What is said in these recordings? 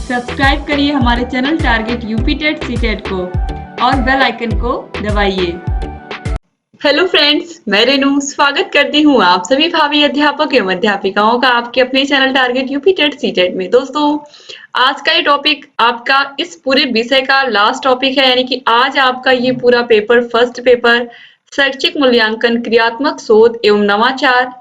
Subscribe करिए हमारे channel target UP TET CTET को और बेल आइकन को दबाइए। हेलो फ्रेंड्स, मैं रेनू स्वागत करती हूँ आप सभी भावी अध्यापक एवं अध्यापिकाओं का आपके अपने channel target UP TET CTET में। दोस्तों, आज का ये टॉपिक आपका इस पूरे विषय का लास्ट टॉपिक है, यानी कि आज आपका ये पूरा पेपर, फर्स्ट पेपर शैक्षिक मूल्यांकन, क्रियात्मक शोध एवं नवाचार,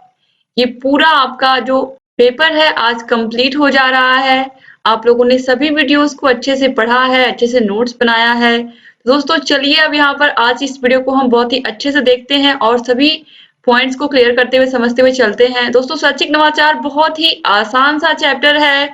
ये पूरा आपका जो पेपर है आज कंप्लीट हो जा रहा है। आप लोगों ने सभी वीडियोस को अच्छे से पढ़ा है, अच्छे से नोट्स बनाया है। दोस्तों चलिए अब यहाँ पर आज इस वीडियो को हम बहुत ही अच्छे से देखते हैं और सभी पॉइंट्स को क्लियर करते हुए समझते हुए चलते हैं। दोस्तों, शैक्षिक नवाचार बहुत ही आसान सा चैप्टर है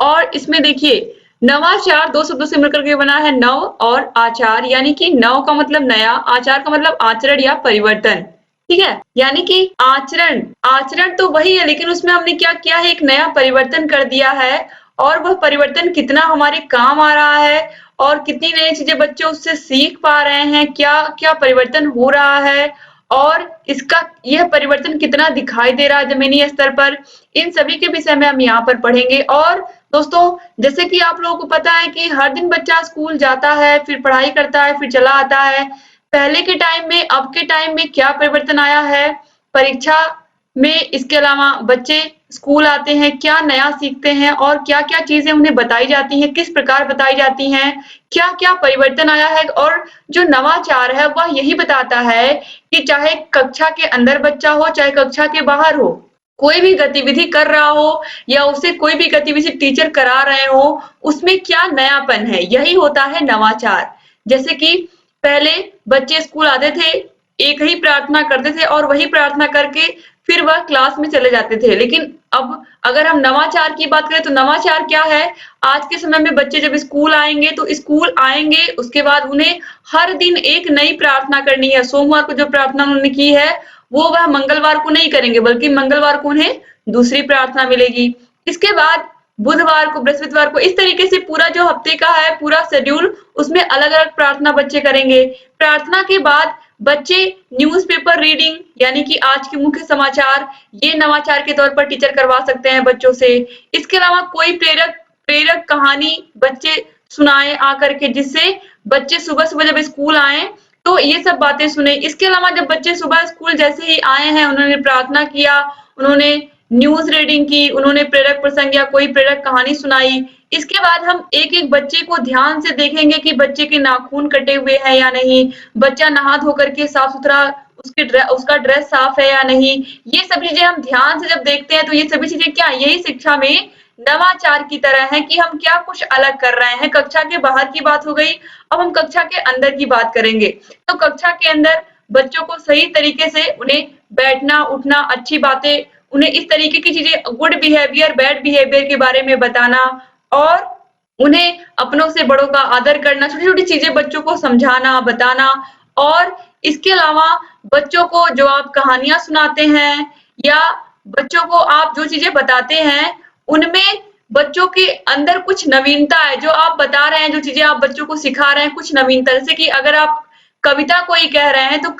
और इसमें देखिए नवाचार दो शब्दों से मिलकर के बना है, नव और आचार, यानी कि नव का मतलब नया, आचार का मतलब आचरण या परिवर्तन। ठीक है, यानी कि आचरण तो वही है, लेकिन उसमें हमने क्या किया है, एक नया परिवर्तन कर दिया है और वह परिवर्तन कितना हमारे काम आ रहा है और कितनी नई चीजें बच्चे उससे सीख पा रहे हैं, क्या क्या परिवर्तन हो रहा है और इसका यह परिवर्तन कितना दिखाई दे रहा है जमीनी स्तर पर, इन सभी के विषय में हम यहाँ पर पढ़ेंगे। और दोस्तों, जैसे कि आप लोगों को पता है कि हर दिन बच्चा स्कूल जाता है, फिर पढ़ाई करता है, फिर चला आता है। पहले के टाइम में अब के टाइम में क्या परिवर्तन आया है परीक्षा में, इसके अलावा बच्चे स्कूल आते हैं क्या नया सीखते हैं और क्या क्या चीजें उन्हें बताई जाती हैं, किस प्रकार बताई जाती हैं, क्या क्या परिवर्तन आया है। और जो नवाचार है वह यही बताता है कि चाहे कक्षा के अंदर बच्चा हो चाहे कक्षा के बाहर हो, कोई भी गतिविधि कर रहा हो या उसे कोई भी गतिविधि टीचर करा रहे हो, उसमें क्या नयापन है, यही होता है नवाचार। जैसे कि पहले बच्चे स्कूल आते थे, एक ही प्रार्थना करते थे और वही प्रार्थना करके फिर वह क्लास में चले जाते थे। लेकिन अब अगर हम नवाचार की बात करें तो नवाचार क्या है, आज के समय में बच्चे जब स्कूल आएंगे तो स्कूल आएंगे, उसके बाद उन्हें हर दिन एक नई प्रार्थना करनी है। सोमवार को जो प्रार्थना उन्होंने की है वो वह मंगलवार को नहीं करेंगे, बल्कि मंगलवार को उन्हें दूसरी प्रार्थना मिलेगी। इसके बाद बुधवार को, बृहस्पतिवार को, इस तरीके से पूरा जो हफ्ते का है पूरा शेड्यूल, उसमें अलग अलग प्रार्थना बच्चे करेंगे। प्रार्थना के बाद बच्चे न्यूज़पेपर रीडिंग, यानी कि आज के मुख्य समाचार, ये नवाचार के तौर पर टीचर करवा सकते हैं बच्चों से। इसके अलावा कोई प्रेरक कहानी बच्चे सुनाए आकर के, जिससे बच्चे सुबह सुबह जब स्कूल आए तो ये सब बातें सुने। इसके अलावा जब बच्चे सुबह स्कूल जैसे ही आए हैं, उन्होंने प्रार्थना किया, उन्होंने न्यूज रीडिंग की, उन्होंने प्रेरक प्रसंग या कोई प्रेरक कहानी सुनाई। इसके बाद हम एक एक बच्चे को ध्यान से देखेंगे कि बच्चे के नाखून कटे हुए हैं या नहीं, बच्चा नहा धो करके साफ सुथरा, उसका ड्रेस साफ है या नहीं। ये सब चीजें हम ध्यान से जब देखते हैं तो ये सभी चीजें क्या, यही शिक्षा में नवाचार की तरह है कि हम क्या कुछ अलग कर रहे हैं। कक्षा के बाहर की बात हो गई, अब हम कक्षा के अंदर की बात करेंगे। तो कक्षा के अंदर बच्चों को सही तरीके से उन्हें बैठना उठना, अच्छी बातें, उन्हें इस तरीके की चीजें, गुड बिहेवियर बैड बिहेवियर के बारे में बताना और उन्हें अपनों से बड़ों का आदर करना, छोटी छोटी चीजें बच्चों को समझाना बताना। और इसके अलावा बच्चों को जो आप कहानियां सुनाते हैं या बच्चों को आप जो चीजें बताते हैं, उनमें बच्चों के अंदर कुछ नवीनता है। जो आप बता रहे हैं, जो चीजें आप बच्चों को सिखा रहे हैं, कुछ नवीनता। जैसे कि अगर आप कविता कोई कह रहे हैं तो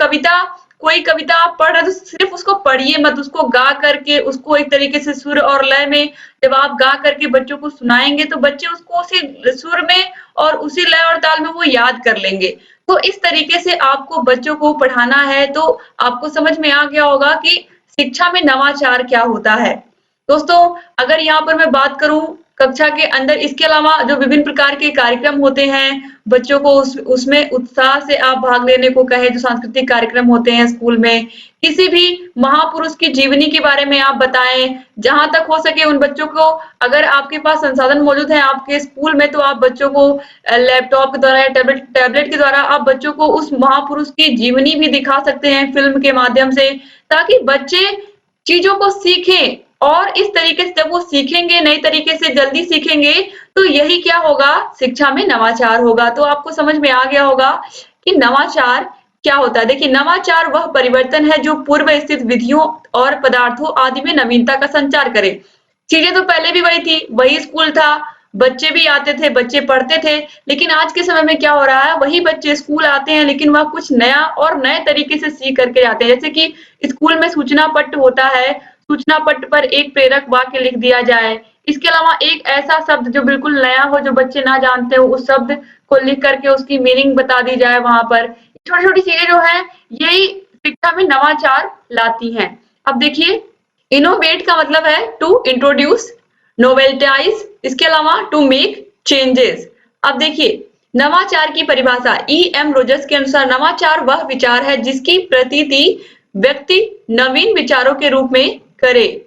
कोई कविता आप पढ़ रहे हैं तो सिर्फ उसको पढ़िए मत, उसको गा करके, उसको एक तरीके से सुर और लय में जब आप गा करके बच्चों को सुनाएंगे तो बच्चे उसको उसी सुर में और उसी लय और ताल में वो याद कर लेंगे। तो इस तरीके से आपको बच्चों को पढ़ाना है। तो आपको समझ में आ गया होगा कि शिक्षा में नवाचार क्या होता है। दोस्तों, अगर यहाँ पर मैं बात करूं कक्षा के अंदर, इसके अलावा जो विभिन्न प्रकार के कार्यक्रम होते हैं, बच्चों को उसमें उत्साह से आप भाग लेने को कहे, जो सांस्कृतिक कार्यक्रम होते हैं स्कूल में, किसी भी महापुरुष की जीवनी के बारे में आप बताएं। जहां तक हो सके उन बच्चों को, अगर आपके पास संसाधन मौजूद है आपके स्कूल में, तो आप बच्चों को लैपटॉप के द्वारा या टैबलेट के द्वारा आप बच्चों को उस महापुरुष की जीवनी भी दिखा सकते हैं फिल्म के माध्यम से, ताकि बच्चे चीजों को सीखें। और इस तरीके से जब वो सीखेंगे, नए तरीके से जल्दी सीखेंगे, तो यही क्या होगा, शिक्षा में नवाचार होगा। तो आपको समझ में आ गया होगा कि नवाचार क्या होता है। देखिए, नवाचार वह परिवर्तन है जो पूर्व स्थित विधियों और पदार्थों आदि में नवीनता का संचार करे। चीजें तो पहले भी वही थी, वही स्कूल था, बच्चे भी आते थे, बच्चे पढ़ते थे, लेकिन आज के समय में क्या हो रहा है, वही बच्चे स्कूल आते हैं लेकिन वह कुछ नया और नए तरीके से सीख करके जाते हैं। जैसे कि स्कूल में सूचना पट्ट होता है, सूचना पट्ट पर एक प्रेरक वाक्य लिख दिया जाए, इसके अलावा एक ऐसा शब्द जो बिल्कुल नया हो, जो बच्चे ना जानते हो, उस शब्द को लिख करके उसकी मीनिंग बता दी जाए वहां पर। छोटी-छोटी चीजें जो हैं, यही शिक्षा में नवाचार लाती हैं। अब देखिए, इनोवेट का मतलब है टू इंट्रोड्यूस, नोवेल्टाइज, इसके अलावा टू मेक चेंजेस। अब देखिए, नवाचार की परिभाषा E.M. रोजर्स के अनुसार नवाचार वह विचार है जिसकी प्रतीति व्यक्ति नवीन विचारों के रूप में करे।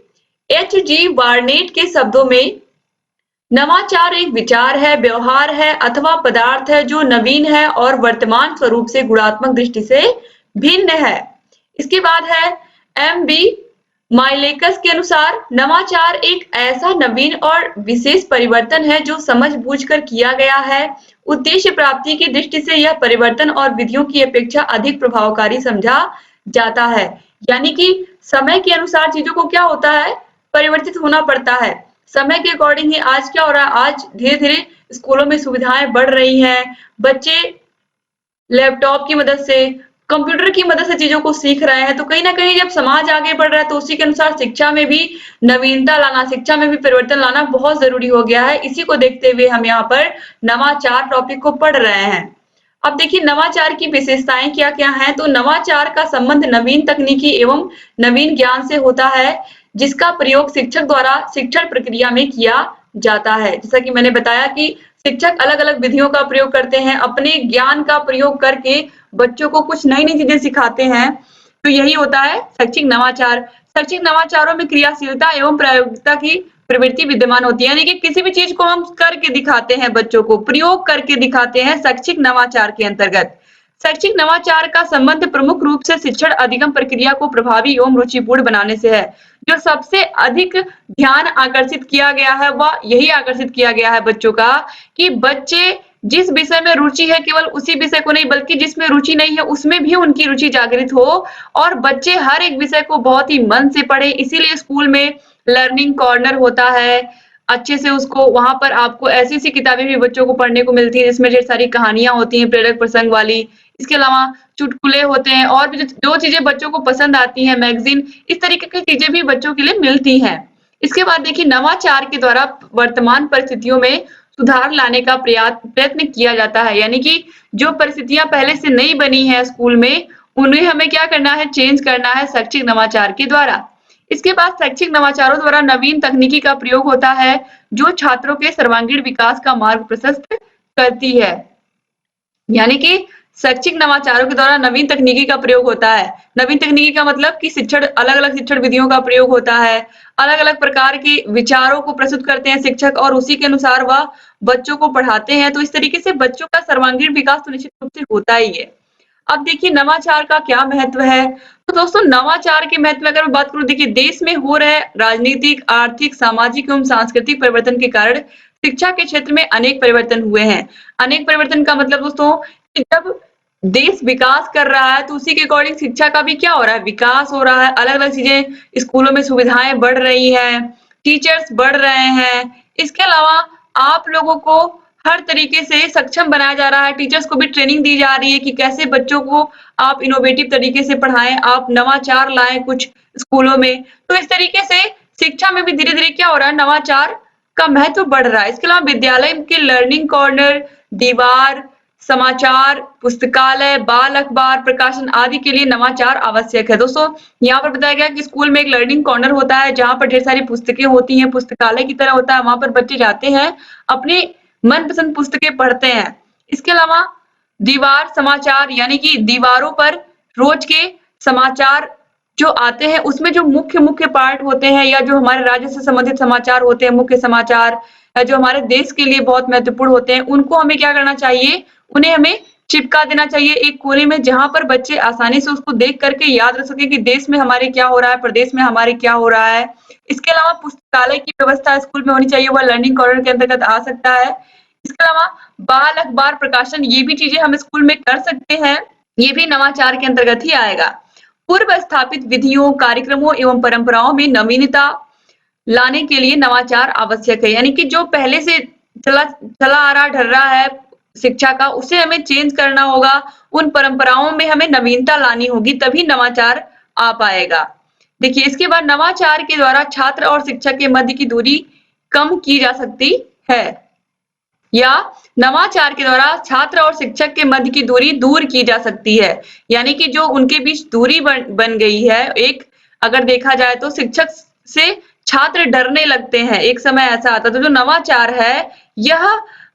H.G. बार्नेट के शब्दों में नवाचार एक विचार है, व्यवहार है अथवा पदार्थ है जो नवीन है और वर्तमान स्वरूप से गुणात्मक दृष्टि से भिन्न है। इसके बाद है M.B. माइलेकस के अनुसार नवाचार एक ऐसा नवीन और विशेष परिवर्तन है जो समझ-बूझकर किया गया है। उद्देश्य प्राप्ति की दृष्टि से यह परिवर्तन और विधियों की अपेक्षा अधिक प्रभावकारी समझा जाता है। यानी कि समय के अनुसार चीजों को क्या होता है, परिवर्तित होना पड़ता है। समय के अकॉर्डिंग ही आज क्या हो रहा है, आज धीरे-धीरे स्कूलों में सुविधाएं बढ़ रही हैं। बच्चे लैपटॉप की मदद से, कंप्यूटर की मदद से चीजों को सीख रहे हैं। तो कहीं न कहीं जब समाज आगे बढ़ रहा है तो उसी के अनुसार शिक्षा में भी नवीनता लाना, शिक्षा में भी परिवर्तन लाना बहुत ज़रूरी हो गया है। इसी को देखते हुए हम यहाँ पर नवाचार टॉपिक को पढ़ रहे हैं। अब देखिए, नवाचार की विशेषताएं क्या-क्या हैं। तो नवाचार का संबंध नवीन तकनीकी एवं नवीन ज्ञान से होता है, जिसका प्रयोग शिक्षक द्वारा शिक्षण प्रक्रिया में किया जाता है। जैसा कि मैंने बताया कि शिक्षक अलग-अलग विधियों का प्रयोग करते हैं, अपने ज्ञान का प्रयोग करके बच्चों को कुछ नई-नई चीजें सिखाते हैं। तो यही होता है शैक्षिक नवाचार। शैक्षिक नवाचारों में क्रियाशीलता एवं प्रायोगिकता की प्रवृत्ति विद्यमान होती है, यानी कि किसी भी चीज को हम करके दिखाते हैं, बच्चों को प्रयोग करके दिखाते हैं शैक्षिक नवाचार के अंतर्गत। शैक्षिक नवाचार का संबंध प्रमुख रूप से शिक्षण अधिगम प्रक्रिया को प्रभावी एवं रुचिपूर्ण बनाने से है। जो सबसे अधिक ध्यान आकर्षित किया गया है, वह यही आकर्षित किया गया है बच्चों का, कि बच्चे जिस विषय में रुचि है केवल उसी विषय को नहीं, बल्कि जिसमें रुचि नहीं है उसमें भी उनकी रुचि जागृत हो और बच्चे हर एक विषय को बहुत ही मन से पढ़े। इसीलिए स्कूल में लर्निंग कॉर्नर होता है। अच्छे से उसको वहां पर आपको ऐसी-ऐसी किताबें भी बच्चों को पढ़ने को मिलती है जिसमें ढेर सारी कहानियां होती हैं, प्रेरक प्रसंग वाली। इसके अलावा चुटकुले होते हैं और भी जो चीजें बच्चों को पसंद आती हैं, मैगजीन, इस तरीके की चीजें भी बच्चों के लिए मिलती हैं। इसके बाद देखिए, नवाचार के द्वारा वर्तमान परिस्थितियों में सुधार लाने का प्रयत्न किया जाता है। यानी कि जो परिस्थितियां पहले से नहीं बनी है स्कूल में, उन्हें हमें क्या करना है, चेंज करना है शैक्षिक नवाचार के द्वारा। इसके बाद शैक्षिक नवाचारों द्वारा नवीन तकनीकी का प्रयोग होता है, जो छात्रों के सर्वांगीण विकास का मार्ग प्रशस्त करती है। यानी कि शैक्षिक नवाचारों के द्वारा नवीन तकनीकी का प्रयोग होता है। नवीन तकनीकी का मतलब कि शिक्षण, अलग-अलग शिक्षण विधियों का प्रयोग होता है। अलग-अलग प्रकार के विचारों को प्रस्तुत करते हैं शिक्षक और उसी के अनुसार वह बच्चों को पढ़ाते हैं। तो इस तरीके से बच्चों का सर्वांगीण विकास तो निश्चित रूप से होता ही है। अब देखिए, नवाचार का क्या महत्व है। तो दोस्तों, नवाचार के महत्व में अगर मैं बात करूं, देखिए देश में हो रहे राजनीतिक, आर्थिक, सामाजिक एवं सांस्कृतिक परिवर्तन के कारण शिक्षा के क्षेत्र में अनेक परिवर्तन हुए हैं। अनेक परिवर्तन का मतलब दोस्तों, कि जब देश विकास कर रहा है तो उसी के अकॉर्डिंग शिक्षा का भी क्या हो रहा है, विकास हो रहा है। अलग-अलग चीजें, स्कूलों में सुविधाएं बढ़ रही हैं, टीचर्स बढ़ रहे हैं। इसके अलावा आप लोगों को हर तरीके से सक्षम बनाया जा रहा है। टीचर्स को भी ट्रेनिंग दी जा रही है कि कैसे बच्चों को आप इनोवेटिव तरीके से पढ़ाएं, आप नवाचार लाएं कुछ स्कूलों में। तो इस तरीके से शिक्षा में भी धीरे-धीरे क्या हो रहा है, नवाचार का महत्व बढ़ रहा है। इसके अलावा विद्यालय के लर्निंग कॉर्नर, दीवार, समाचार, पुस्तकालय, बाल अखबार प्रकाशन आदि के लिए नवाचार आवश्यक है। दोस्तों, यहाँ पर बताया गया कि स्कूल में एक लर्निंग कॉर्नर होता है जहाँ पर ढेर सारी पुस्तकें होती हैं, पुस्तकालय की तरह होता है। वहां पर बच्चे जाते हैं, अपनी मनपसंद पुस्तकें पढ़ते हैं। इसके अलावा दीवार समाचार, यानी कि दीवारों पर रोज के समाचार जो आते हैं उसमें जो मुख्य पार्ट होते हैं या जो हमारे राज्य से संबंधित समाचार होते हैं, मुख्य समाचार जो हमारे देश के लिए बहुत महत्वपूर्ण होते हैं, उनको हमें क्या करना चाहिए, उन्हें हमें चिपका देना चाहिए एक कोने में, जहां पर बच्चे आसानी से उसको देख करके याद रख सके कि देश में हमारे क्या हो रहा है, प्रदेश में हमारे क्या हो रहा है। इसके अलावा पुस्तकालय की व्यवस्था स्कूल में होनी चाहिए, वह लर्निंग कॉर्नर के अंतर्गत आ सकता है। इसके अलावा बाल अखबार प्रकाशन, ये भी चीजें हम स्कूल में कर सकते हैं, ये भी नवाचार के अंतर्गत ही आएगा। पूर्व स्थापित विधियों, कार्यक्रमों एवं परंपराओं में नवीनता लाने के लिए नवाचार आवश्यक है। यानी कि जो पहले से चला आ रहा ढल रहा है शिक्षा का, उसे हमें चेंज करना होगा। उन परंपराओं में हमें नवीनता लानी होगी, तभी नवाचार आ पाएगा। देखिए, इसके बाद नवाचार के द्वारा छात्र और शिक्षक के मध्य की दूरी कम की जा सकती है। या नवाचार के द्वारा छात्र और शिक्षक के मध्य की दूरी दूर की जा सकती है। यानी कि जो उनके बीच दूरी बन गई है, एक अगर देखा जाए तो शिक्षक से छात्र डरने लगते हैं, एक समय ऐसा आता था। तो जो नवाचार है यह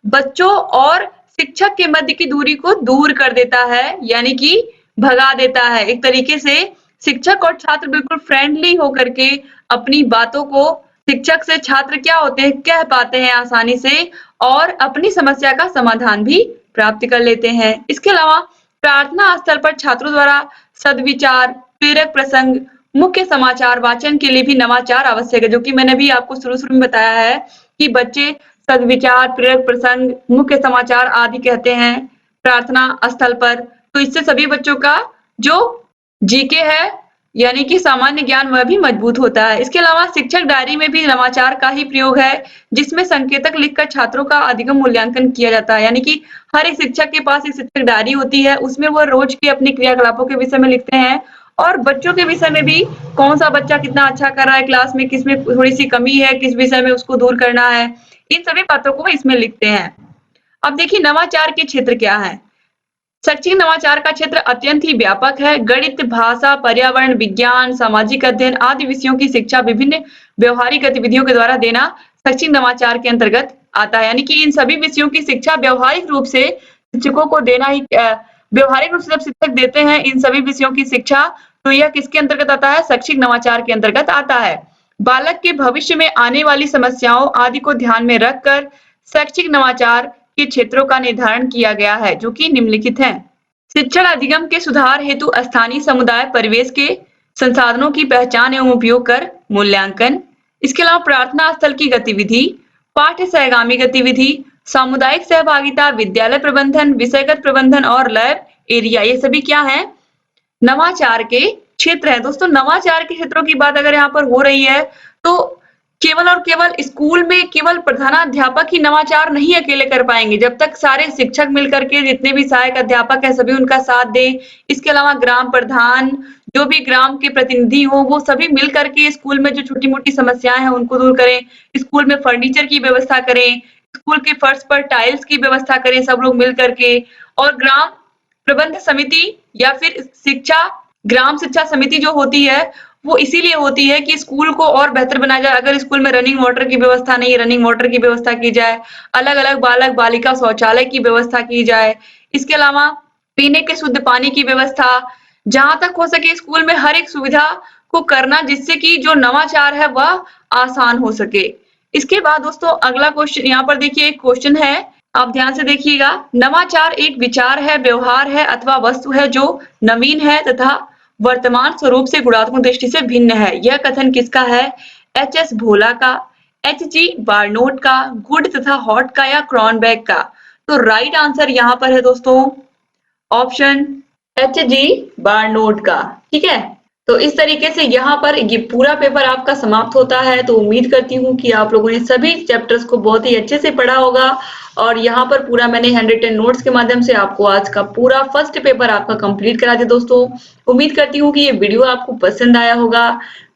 बच्चों और शिक्षक के मध्य की दूरी को दूर कर देता है, यानी कि भगा देता है। एक तरीके से शिक्षक और छात्र बिल्कुल फ्रेंडली होकर के अपनी बातों को शिक्षक से छात्र क्या होते हैं कह पाते हैं आसानी से और अपनी समस्या का समाधान भी प्राप्त कर लेते हैं। इसके अलावा प्रार्थना स्थल पर छात्रों द्वारा सद्विचार, प्रेरक प्रसंग, मुख्य समाचार वाचन के लिए भी नवाचार आवश्यक है, जो कि मैंने भी आपको शुरू में बताया है कि बच्चे सद्विचार, प्रेरक प्रसंग, मुख्य समाचार आदि कहते हैं प्रार्थना स्थल पर। तो इससे सभी बच्चों का जो जीके है यानी कि सामान्य ज्ञान वह भी मजबूत होता है। इसके अलावा शिक्षक डायरी में भी नवाचार का ही प्रयोग है, जिसमें संकेतक लिखकर छात्रों का अधिगम मूल्यांकन किया जाता है। यानी कि हर एक शिक्षक के पास एक शिक्षक डायरी होती है, उसमें वो रोज के अपने क्रियाकलापों के विषय में लिखते हैं और बच्चों के विषय में भी कौन सा बच्चा कितना अच्छा कर रहा है क्लास में, किसमें थोड़ी सी कमी है, किस विषय में उसको दूर करना है, इन सभी बातों को इसमें लिखते हैं। अब देखिए नवाचार के क्षेत्र क्या है। शैक्षिक नवाचार का क्षेत्र अत्यंत ही व्यापक है। गणित, भाषा, पर्यावरण, विज्ञान, सामाजिक अध्ययन आदि विषयों की शिक्षा विभिन्न व्यवहारिक गतिविधियों के द्वारा देना शैक्षिक नवाचार के अंतर्गत आता है। यानी कि इन सभी विषयों की शिक्षा व्यावहारिक रूप से शिक्षकों को देना ही व्यावहारिक रूप से जब शिक्षक देते हैं इन सभी विषयों की शिक्षा, तो यह किसके अंतर्गत आता है? शैक्षिक नवाचार के अंतर्गत आता है। बालक के भविष्य में आने वाली समस्याओं आदि को ध्यान में रखकर शैक्षिक नवाचार के क्षेत्रों का निर्धारण किया गया है, जो कि निम्नलिखित हैं। शिक्षण अधिगम के सुधार हेतु स्थानीय समुदाय परिवेश के संसाधनों की पहचान एवं उपयोग कर मूल्यांकन। इसके अलावा प्रार्थना स्थल की गतिविधि, पाठ्य सहगामी गतिविधि, सामुदायिक सहभागिता, विद्यालय प्रबंधन, विषयगत प्रबंधन और लैब एरिया, ये सभी क्या है? नवाचार के क्षेत्र है। दोस्तों नवाचार के क्षेत्रों की बात अगर यहाँ पर हो रही है तो केवल और केवल स्कूल में केवल प्रधानाध्यापक ही नवाचार नहीं अकेले कर पाएंगे, जब तक सारे शिक्षक मिलकर के जितने भी सहायक अध्यापक है सभी उनका साथ दें। इसके अलावा ग्राम प्रधान, जो भी ग्राम के प्रतिनिधि हो, वो सभी मिल करके स्कूल में जो छोटी मोटी समस्याएं हैं उनको दूर करें। स्कूल में फर्नीचर की व्यवस्था करें, स्कूल के फर्श पर टाइल्स की व्यवस्था करें सब लोग मिल करके। और ग्राम प्रबंध समिति या फिर ग्राम शिक्षा समिति जो होती है वो इसीलिए होती है कि स्कूल को और बेहतर बनाया जाए। अगर स्कूल में रनिंग वाटर की व्यवस्था नहीं है, रनिंग वाटर की व्यवस्था की जाए, अलग अलग बालक बालिका शौचालय की व्यवस्था की जाए। इसके अलावा पीने के शुद्ध पानी की व्यवस्था, जहां तक हो सके स्कूल में हर एक सुविधा को करना जिससे कि जो नवाचार है वह आसान हो सके। इसके बाद दोस्तों अगला क्वेश्चन यहाँ पर देखिए, एक क्वेश्चन है, आप ध्यान से देखिएगा। नवाचार एक विचार है, व्यवहार है अथवा वस्तु है जो नवीन है तथा वर्तमान स्वरूप से गुणात्मक दृष्टि से भिन्न है। यह कथन किसका है? एच.एस. भोला का, एच.जी. बार्नोट का, गुड तथा हॉट का या क्रॉनबेक का? तो राइट आंसर यहाँ पर है दोस्तों ऑप्शन एच.जी. बार्नोट का। ठीक है, तो इस तरीके से यहाँ पर ये पूरा पेपर आपका समाप्त होता है। तो उम्मीद करती हूँ कि आप लोगों ने सभी चैप्टर्स को बहुत ही अच्छे से पढ़ा होगा और यहाँ पर पूरा मैंने 110 नोट्स के माध्यम से आपको आज का पूरा फर्स्ट पेपर आपका कंप्लीट करा दिया। दोस्तों उम्मीद करती हूँ कि ये वीडियो आपको पसंद आया होगा।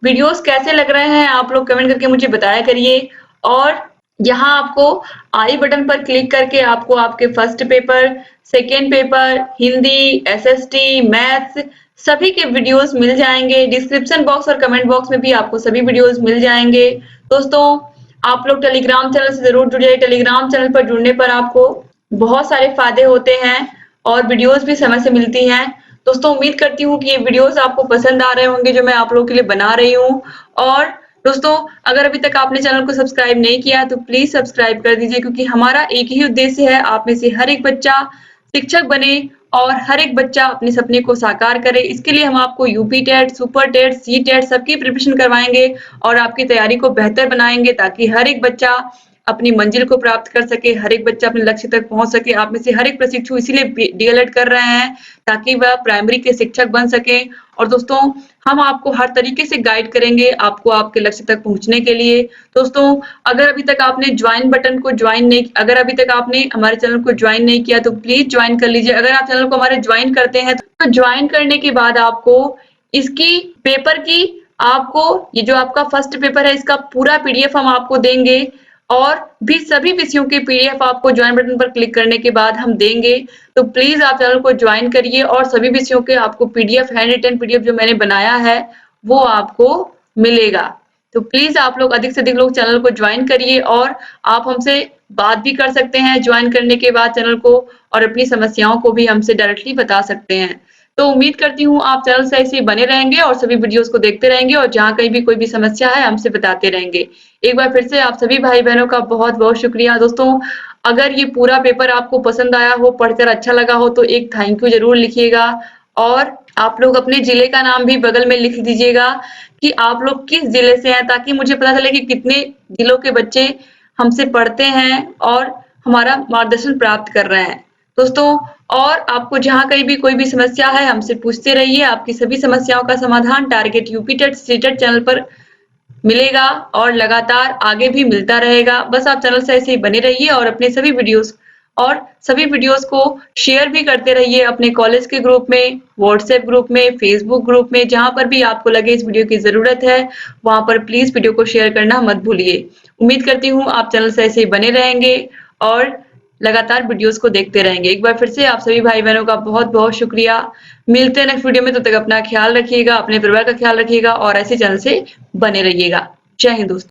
वीडियोस कैसे लग रहे हैं आप लोग कमेंट करके मुझे बताया करिए। और यहाँ आपको आई बटन पर क्लिक करके आपको आपके first paper, second paper, Hindi, SST, maths सभी के वीडियोस मिल जाएंगे। डिस्क्रिप्शन बॉक्स और कमेंट बॉक्स में भी आपको सभी वीडियोस मिल जाएंगे। दोस्तों आप लोग टेलीग्राम चैनल से जरूर जुड़िए। टेलीग्राम चैनल पर जुड़ने पर आपको बहुत सारे फायदे होते हैं और वीडियोस भी समय से मिलती हैं। दोस्तों उम्मीद करती हूँ कि ये वीडियोस आपको पसंद आ रहे होंगे जो मैं आप लोगों के लिए बना रही हूँ। और दोस्तों अगर अभी तक आपने चैनल को सब्सक्राइब नहीं किया तो प्लीज सब्सक्राइब कर दीजिए, क्योंकि हमारा एक ही उद्देश्य है, आप में से हर एक बच्चा शिक्षक बने और हर एक बच्चा अपने सपने को साकार करे। इसके लिए हम आपको UP TET, super TET, CTET सबकी प्रिपरेशन करवाएंगे और आपकी तैयारी को बेहतर बनाएंगे ताकि हर एक बच्चा अपनी मंजिल को प्राप्त कर सके, हर एक बच्चा अपने लक्ष्य तक पहुंच सके। आप में से हर एक प्रशिक्षु इसीलिए डीएलएड कर रहे हैं ताकि वह प्राइमरी के शिक्षक बन सके। और दोस्तों हम आपको हर तरीके से गाइड करेंगे आपको आपके लक्ष्य तक पहुंचने के लिए। दोस्तों अगर अभी तक आपने ज्वाइन बटन को अगर अभी तक आपने हमारे चैनल को ज्वाइन नहीं किया तो प्लीज ज्वाइन कर लीजिए। अगर आप चैनल को हमारे ज्वाइन करते हैं तो ज्वाइन करने के बाद आपको इसकी पेपर की ये जो आपका फर्स्ट पेपर है इसका पूरा पीडीएफ हम आपको देंगे और भी सभी विषयों के पीडीएफ आपको ज्वाइन बटन पर क्लिक करने के बाद हम देंगे। तो प्लीज आप चैनल को ज्वाइन करिए और सभी विषयों के आपको पीडीएफ, हैंड रिटन पीडीएफ जो मैंने बनाया है वो आपको मिलेगा। तो प्लीज आप लोग अधिक से अधिक लोग चैनल को ज्वाइन करिए और आप हमसे बात भी कर सकते हैं ज्वाइन करने के बाद चैनल को, और अपनी समस्याओं को भी हमसे डायरेक्टली बता सकते हैं। तो उम्मीद करती हूँ आप चैनल से ऐसे ही बने रहेंगे और सभी वीडियोस को देखते रहेंगे और जहाँ कहीं भी कोई भी समस्या है हमसे बताते रहेंगे। एक बार फिर से आप सभी भाई बहनों का बहुत बहुत शुक्रिया दोस्तों। अगर ये पूरा पेपर आपको पसंद आया हो, पढ़कर अच्छा लगा हो तो एक थैंक यू जरूर लिखिएगा और आप लोग अपने जिले का नाम भी बगल में लिख दीजिएगा कि आप लोग किस जिले से हैं, ताकि मुझे पता चले कि कितने जिलों के बच्चे हमसे पढ़ते हैं और हमारा मार्गदर्शन प्राप्त कर रहे हैं दोस्तों। और आपको जहाँ कहीं भी कोई भी समस्या है हमसे पूछते रहिए, आपकी सभी समस्याओं का समाधान target UP TET CTET channel पर मिलेगा और लगातार आगे भी मिलता रहेगा। बस आप चैनल से ऐसे ही बने रहिए और अपने सभी वीडियोस को शेयर भी करते रहिए अपने कॉलेज के ग्रुप में, व्हाट्सएप ग्रुप में, फेसबुक ग्रुप में, जहां पर भी आपको लगे इस वीडियो की जरूरत है वहां पर प्लीज वीडियो को शेयर करना मत भूलिए। उम्मीद करती हूँ आप चैनल से ऐसे ही बने रहेंगे और लगातार वीडियोस को देखते रहेंगे। एक बार फिर से आप सभी भाई बहनों का बहुत बहुत शुक्रिया। मिलते हैं नेक्स्ट वीडियो में, तब तक अपना ख्याल रखिएगा, अपने परिवार का ख्याल रखिएगा और ऐसे चैनल से बने रहिएगा। जय हिंद दोस्तों।